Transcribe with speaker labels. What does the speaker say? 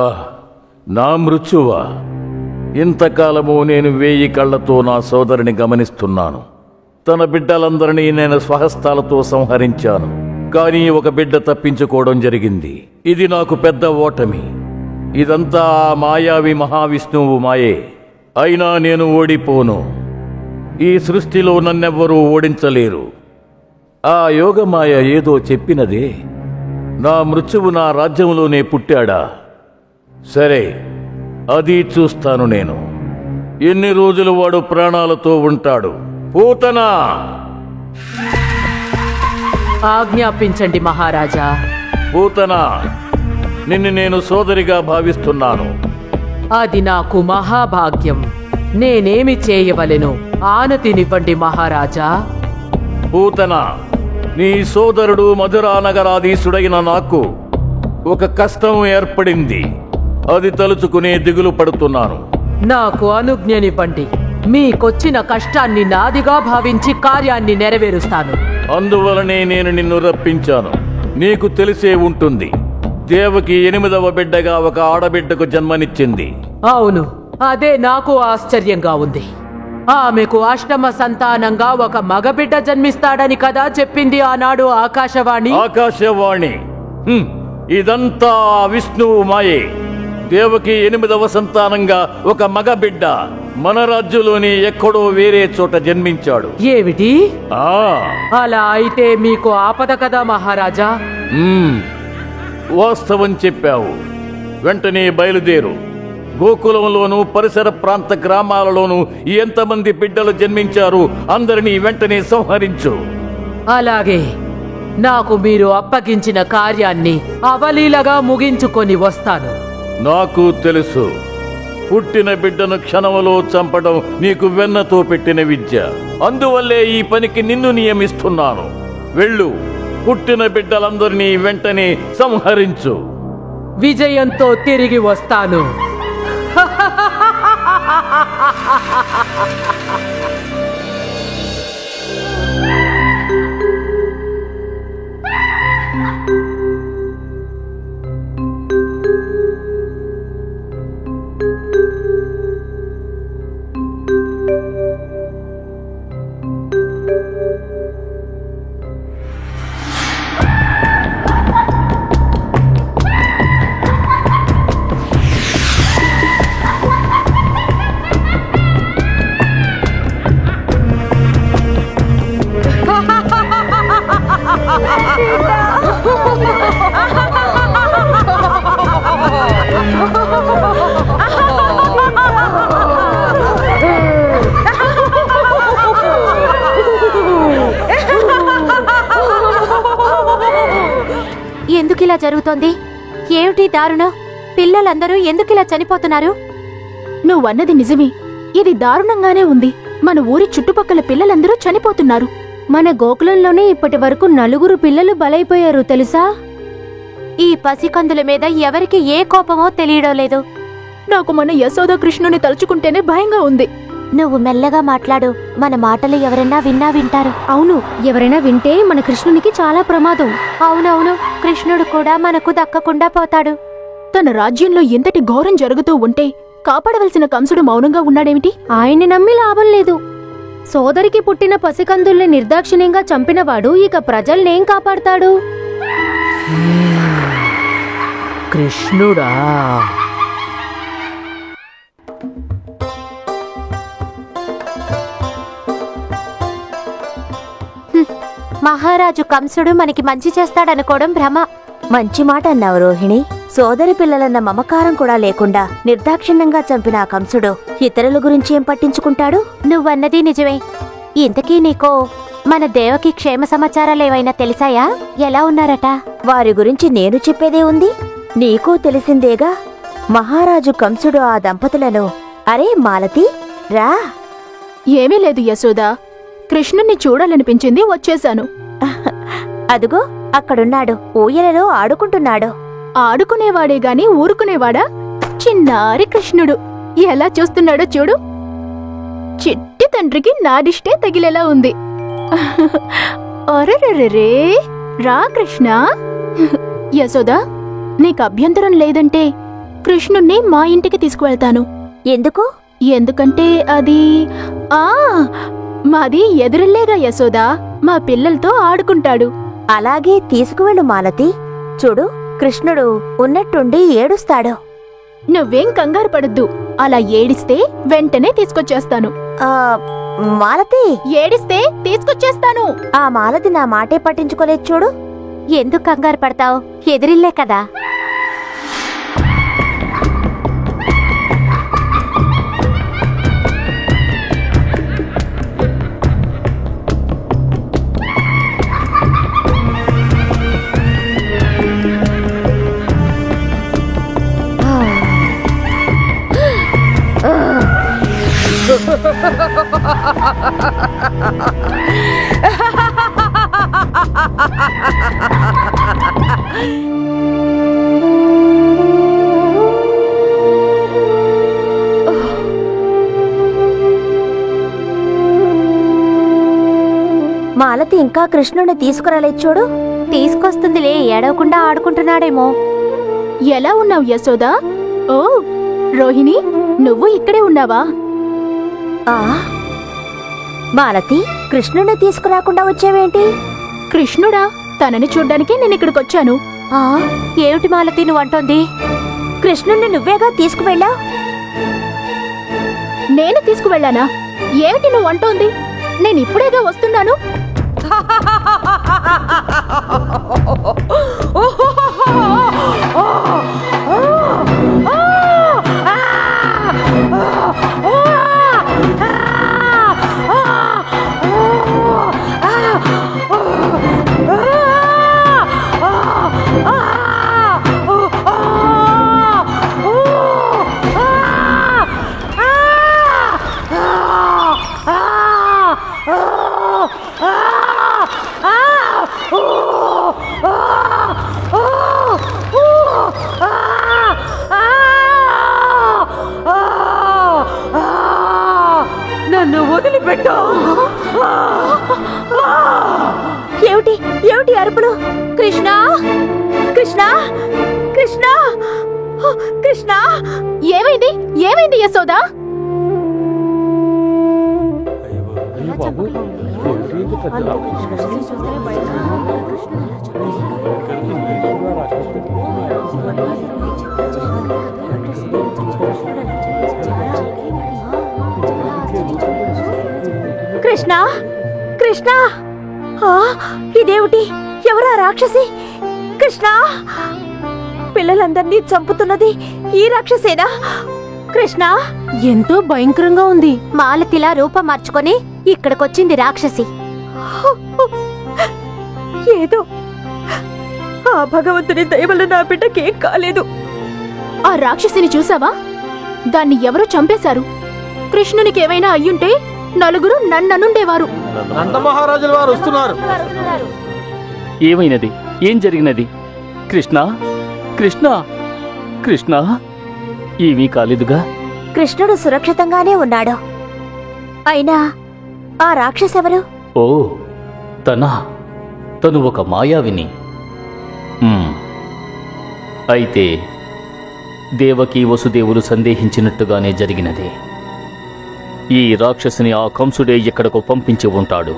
Speaker 1: ఆహ్, నా మృత్యువా? ఇంతకాలము నేను 1000 కళ్లతో నా సోదరిని గమనిస్తున్నాను. తన బిడ్డలందరినీ నేను స్వహస్తాలతో సంహరించాను. కానీ ఒక బిడ్డ తప్పించుకోవడం జరిగింది. ఇది నాకు పెద్ద ఓటమి. ఇదంతా ఆ మాయావి మహావిష్ణువు మాయే. అయినా నేను ఓడిపోను. ఈ సృష్టిలో నన్నెవ్వరూ ఓడించలేరు. ఆ యోగమాయ ఏదో చెప్పినదే. నా మృత్యువు నా రాజ్యంలోనే పుట్టాడా? సరే, అది చూస్తాను నేను. ఎన్ని రోజులు వాడు ప్రాణాలతో ఉంటాడు? పూతనా!
Speaker 2: ఆజ్ఞాపించండి మహారాజా.
Speaker 1: పూతనా, నిన్ను నేను సోదరిగా భావిస్తున్నాను.
Speaker 2: అది నాకు మహాభాగ్యం. నేనేమి చేయవలెను? ఆనతినివ్వండి మహారాజా.
Speaker 1: పూతనా, నీ సోదరుడు మధురానగరాధీశుడైన నాకు ఒక కష్టం ఏర్పడింది. అది తలుచుకునే దిగులు పడుతున్నాను.
Speaker 2: నాకు అనుజ్ఞనివ్వండి. మీకొచ్చిన కష్టాన్ని నాదిగా భావించి కార్యాన్ని నెరవేరుస్తాను.
Speaker 1: అందువలనే నేను నిన్ను రప్పించాను. నీకు తెలిసే ఉంటుంది, దేవకి 8వ బిడ్డగా ఒక ఆడబిడ్డకు జన్మనిచ్చింది.
Speaker 2: అవును, అదే నాకు ఆశ్చర్యంగా ఉంది. ఆమెకు అష్టమ సంతానంగా ఒక మగబిడ్డ జన్మిస్తాడని కదా చెప్పింది ఆనాడు ఆకాశవాణి.
Speaker 1: ఆకాశవాణి ఇదంతా విష్ణువు మాయే. దేవకి 8వ సంతానంగా ఒక మగబిడ్డ మన రాజ్యంలోని ఎక్కడో వేరే చోట జన్మించాడు.
Speaker 2: ఏమిటి? అలా అయితే మీకు ఆపద కదా మహారాజా.
Speaker 1: వాస్తవం చెప్పావు. వెంటనే బయలుదేరు. గోకులంలోనూ పరిసర ప్రాంత గ్రామాలలోనూ ఎంతమంది బిడ్డలు జన్మించారు అందరినీ వెంటనే సంహరించు.
Speaker 2: అలాగే. నాకు మీరు అప్పగించిన కార్యాన్ని అవలీలగా ముగించుకొని వస్తాను.
Speaker 1: నాకు తెలుసు, పుట్టిన బిడ్డను క్షణంలో చంపడం నీకు వెన్నతో పెట్టిన విద్య. అందువల్లే ఈ పనికి నిన్ను నియమిస్తున్నాను. వెళ్ళు, పుట్టిన బిడ్డలందరినీ వెంటనే సంహరించు.
Speaker 2: విజయంతో తిరిగి వస్తాను.
Speaker 3: ఎందుకిలా జరుగుతోంది? ఏమిటి దారుణం? పిల్లలందరూ ఎందుకిలా చనిపోతున్నారు?
Speaker 4: నువ్వన్నది నిజమే. ఇది దారుణంగానే ఉంది. మన ఊరి చుట్టుపక్కల పిల్లలందరూ చనిపోతున్నారు.
Speaker 3: మన గోకులంలోనే ఇప్పటి వరకు 4 పిల్లలు బలైపోయారు తెలుసా? ఈ పసికందుల మీద ఎవరికి ఏ కోపమో తెలియడం లేదు.
Speaker 4: నాకు మన యశోద కృష్ణుని తలుచుకుంటేనే భయంగా ఉంది.
Speaker 3: నువ్వు మెల్లగా మాట్లాడు. మన మాటలు ఎవరైనా వింటారు.
Speaker 4: అవును, ఎవరైనా వింటే మన కృష్ణునికి చాలా ప్రమాదం.
Speaker 3: అవునవును, కృష్ణుడు కూడా మనకు దక్కకుండా పోతాడు.
Speaker 4: తన రాజ్యంలో ఎంతటి ఘోరం జరుగుతూ ఉంటే కాపాడవలసిన కంసుడు మౌనంగా ఉన్నాడేమిటి?
Speaker 3: ఆయన్ని నమ్మి లాభం లేదు. సోదరికి పుట్టిన పసికందుల్ని నిర్దాక్షిణ్యంగా చంపినవాడు ఇక ప్రజల్నేం కాపాడతాడు?
Speaker 2: కృష్ణుడా?
Speaker 3: మహారాజు కంసుడు మనకి మంచి చేస్తాడనుకోవడం భ్రమ. మంచి మాట అన్నావు రోహిణి. సోదరి పిల్లలన్న మమకారం కూడా లేకుండా నిర్దాక్షిణ్యంగా చంపిన ఆ కంసుడు ఇతరుల గురించి ఏం పట్టించుకుంటాడు? నువ్వన్నది నిజమే. ఇంతకీ నీకో మన దేవకి క్షేమ సమాచారాలేవైనా తెలిసాయా? ఎలా ఉన్నారట? వారి గురించి నేను చెప్పేదే ఉంది. నీకు తెలిసిందేగా. మహారాజు కంసుడు ఆ దంపతులను, అరే మాలతి రా.
Speaker 4: ఏమీ లేదు యశోదా, కృష్ణుణ్ణి చూడాలనిపించింది, వచ్చేశాను.
Speaker 3: అదుగో అక్కడున్నాడు, ఊయలలో ఆడుకుంటున్నాడు.
Speaker 4: ఆడుకునేవాడే గాని ఊరుకునేవాడా? చిన్నారి కృష్ణుడు ఎలా చూస్తున్నాడో చూడు. చిట్టి తండ్రికి నాడిష్టే తగిలేలా ఉంది. అరెరెరే, రా కృష్ణ. యశోదా, నీకు అభ్యంతరం లేదంటే కృష్ణుణ్ణి మా ఇంటికి తీసుకువెళ్తాను.
Speaker 3: ఎందుకు?
Speaker 4: ఎందుకంటే అది మాది ఎదురుల్లేగా యశోదా, మా పిల్లలతో ఆడుకుంటాడు.
Speaker 3: అలాగే తీసుకువెళ్ళు మాలతి. చూడు, కృష్ణుడు ఉన్నట్టుండి ఏడుస్తాడు.
Speaker 4: నువ్వేం కంగారు పడద్దు. అలా ఏడిస్తే వెంటనే తీసుకొచ్చేస్తాను.
Speaker 3: మాలతి,
Speaker 4: ఏడిస్తే తీసుకొచ్చేస్తాను.
Speaker 3: ఆ మాలతి నా మాటే పట్టించుకోలేదు చూడు. ఎందుకు కంగారు పడతావు? ఎదిరిల్లే కదా. మాలతి ఇంకా కృష్ణుని తీసుకురాలేదు చూడు. తీసుకొస్తుందిలే, ఏడవకుండా ఆడుకుంటున్నాడేమో.
Speaker 4: ఎలా ఉన్నావు యశోదా? ఓ రోహిణి, నువ్వు ఇక్కడే ఉన్నావా?
Speaker 3: మాలతి, కృష్ణుని తీసుకురాకుండా వచ్చావేంటి?
Speaker 4: కృష్ణుడా? తనని చూడ్డానికి నేను ఇక్కడికొచ్చాను.
Speaker 3: ఏమిటి మాలతి నువ్వు అంటోంది? కృష్ణుణ్ణి నువ్వేగా తీసుకువెళ్ళా.
Speaker 4: నేను తీసుకువెళ్ళానా? ఏమిటి నువ్వు అంటోంది? నేను ఇప్పుడేగా వస్తున్నాను.
Speaker 2: నన్ను వదిలిపెట్టు.
Speaker 3: ఏమిటి ఏమిటి అరుపులు? కృష్ణ, కృష్ణ, కృష్ణ, కృష్ణ!
Speaker 4: ఏమైంది? ఏమైంది యశోదా?
Speaker 3: కృష్ణ, కృష్ణ! ఇదేమిటి? ఎవరా రాక్షసి? కృష్ణ! పిల్లలందర్నీ చంపుతున్నది ఈ రాక్షసేనా? కృష్ణ!
Speaker 2: ఎంతో భయంకరంగా ఉంది.
Speaker 3: మాలతిలా రూపం మార్చుకొని ఇక్కడికొచ్చింది రాక్షసి.
Speaker 2: ఏదో ఆ భగవంతుని దయవల్ల నా బిడ్డకేం కాలేదు.
Speaker 4: ఆ రాక్షసిని చూసావా? దాన్ని ఎవరో చంపేశారు. కృష్ణునికి ఏమైనా అయ్యుంటే నలుగురు నన్ననుండేవారు.
Speaker 5: నందమహారాజుల వారు వస్తున్నారు.
Speaker 6: ఏమైనది? ఏం జరిగినది? కృష్ణ, కృష్ణ, కృష్ణ! ఏమీ కాలేదుగా?
Speaker 3: కృష్ణుడు సురక్షితంగానే ఉన్నాడు. అయినా ఆ రాక్షసెవరు?
Speaker 6: ఓ, తను ఒక మాయావిని. అయితే దేవకి వసుదేవులు సందేహించినట్టుగానే జరిగినది. ఈ రాక్షసుని ఆ కంసుడే ఇక్కడకు పంపించి ఉంటాడు.